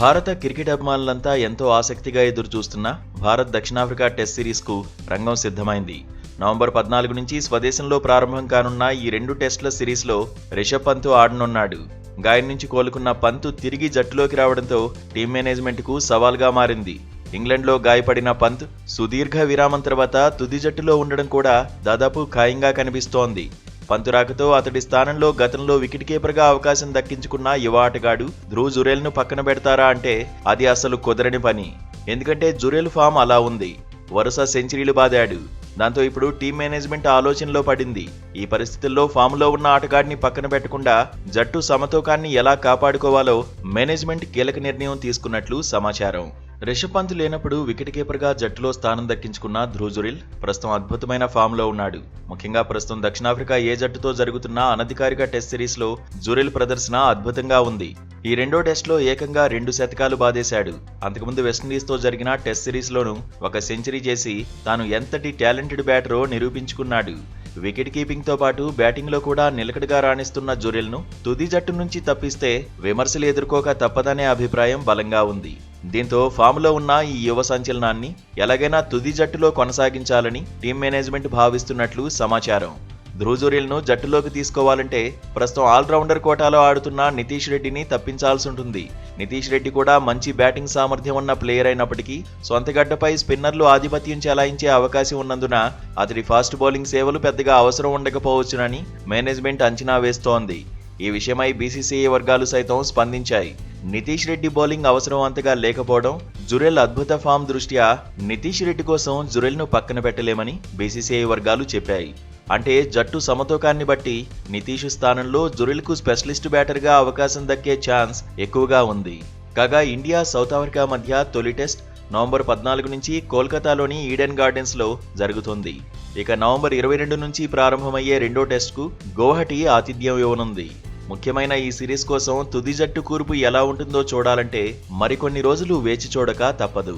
భారత క్రికెట్ అభిమానులంతా ఎంతో ఆసక్తిగా ఎదురుచూస్తున్న భారత్ దక్షిణాఫ్రికా టెస్ట్ సిరీస్కు రంగం సిద్ధమైంది. నవంబర్ 14 నుంచి స్వదేశంలో ప్రారంభం కానున్న ఈ 2 టెస్టుల సిరీస్లో రిషబ్ పంత్ ఆడనున్నాడు. గాయం నుంచి కోలుకున్న పంత్ తిరిగి జట్టులోకి రావడంతో టీం మేనేజ్మెంట్కు సవాల్గా మారింది. ఇంగ్లాండ్లో గాయపడిన పంత్ సుదీర్ఘ విరామం తర్వాత తుది జట్టులో ఉండడం కూడా దాదాపు ఖాయంగా కనిపిస్తోంది. పంత్ రాకతో అతడి స్థానంలో గతంలో వికెట్ కీపర్గా అవకాశం దక్కించుకున్న యువ ఆటగాడు ధ్రువ్ జురేల్ను పక్కన పెడతారా అంటే అది అసలు కుదరని పని. ఎందుకంటే జురేల్ ఫామ్ అలా ఉంది. వరుస సెంచరీలు బాదాడు. దాంతో ఇప్పుడు టీం మేనేజ్మెంట్ ఆలోచనలో పడింది. ఈ పరిస్థితుల్లో ఫామ్లో ఉన్న ఆటగాడిని పక్కన పెట్టకుండా జట్టు సమతూకాన్ని ఎలా కాపాడుకోవాలో మేనేజ్మెంట్ కీలక నిర్ణయం తీసుకున్నట్లు సమాచారం. రిషబ్ పంత్ లేనప్పుడు వికెట్ కీపర్గా జట్టులో స్థానం దక్కించుకున్న ధ్రువ్ జురేల్ ప్రస్తుతం అద్భుతమైన ఫామ్లో ఉన్నాడు. ముఖ్యంగా ప్రస్తుతం దక్షిణాఫ్రికా ఏ జట్టుతో జరుగుతున్న అనధికారిక టెస్ట్ సిరీస్లో జురేల్ ప్రదర్శన అద్భుతంగా ఉంది. ఈ రెండో టెస్ట్లో ఏకంగా 2 శతకాలు బాదేశాడు. అంతకుముందు వెస్టిండీస్తో జరిగిన టెస్ట్ సిరీస్లోనూ ఒక సెంచరీ చేసి తాను ఎంతటి టాలెంటెడ్ బ్యాటరో నిరూపించుకున్నాడు. వికెట్ కీపింగ్తో పాటు బ్యాటింగ్లో కూడా నిలకడగా రాణిస్తున్న జురేల్ను తుది జట్టు నుంచి తప్పిస్తే విమర్శలు ఎదుర్కోక తప్పదనే అభిప్రాయం బలంగా ఉంది. దీంతో ఫామ్లో ఉన్న ఈ యువ సంచలనాన్ని ఎలాగైనా తుది జట్టులో కొనసాగించాలని టీం మేనేజ్మెంట్ భావిస్తున్నట్లు సమాచారం. ధ్రువ్ జురేల్ను జట్టులోకి తీసుకోవాలంటే ప్రస్తుతం ఆల్రౌండర్ కోటాలో ఆడుతున్న నితీష్ రెడ్డిని తప్పించాల్సి ఉంటుంది. నితీష్ రెడ్డి కూడా మంచి బ్యాటింగ్ సామర్థ్యం ఉన్న ప్లేయర్ అయినప్పటికీ సొంత గడ్డపై స్పిన్నర్లు ఆధిపత్యం చెలాయించే అవకాశం ఉన్నందున అతడి ఫాస్ట్ బౌలింగ్ సేవలు పెద్దగా అవసరం ఉండకపోవచ్చునని మేనేజ్మెంట్ అంచనా వేస్తోంది. ఈ విషయమై బీసీసీఐ వర్గాలు సైతం స్పందించాయి. నితీష్ రెడ్డి బౌలింగ్ అవసరం అంతగా లేకపోవడం, జురేల్ అద్భుత ఫామ్ దృష్ట్యా నితీష్ రెడ్డి కోసం జురేల్ను పక్కన పెట్టలేమని బీసీసీఐ వర్గాలు చెప్పాయి. అంటే జట్టు సమతూకాన్ని బట్టి నితీష్ స్థానంలో జురేల్కు స్పెషలిస్ట్ బ్యాటర్గా అవకాశం దక్కే ఛాన్స్ ఎక్కువగా ఉంది. కాగా ఇండియా సౌత్ ఆఫ్రికా మధ్య తొలి టెస్ట్ నవంబర్ 14 నుంచి కోల్కతాలోని ఈడెన్ గార్డెన్స్లో జరుగుతుంది. ఇక నవంబర్ 22 నుంచి ప్రారంభమయ్యే రెండో టెస్ట్కు గౌహటి ఆతిథ్యం ఇవ్వనుంది. ముఖ్యమైన ఈ సిరీస్ కోసం తుది జట్టు కూర్పు ఎలా ఉంటుందో చూడాలంటే మరికొన్ని రోజులు వేచి చూడక తప్పదు.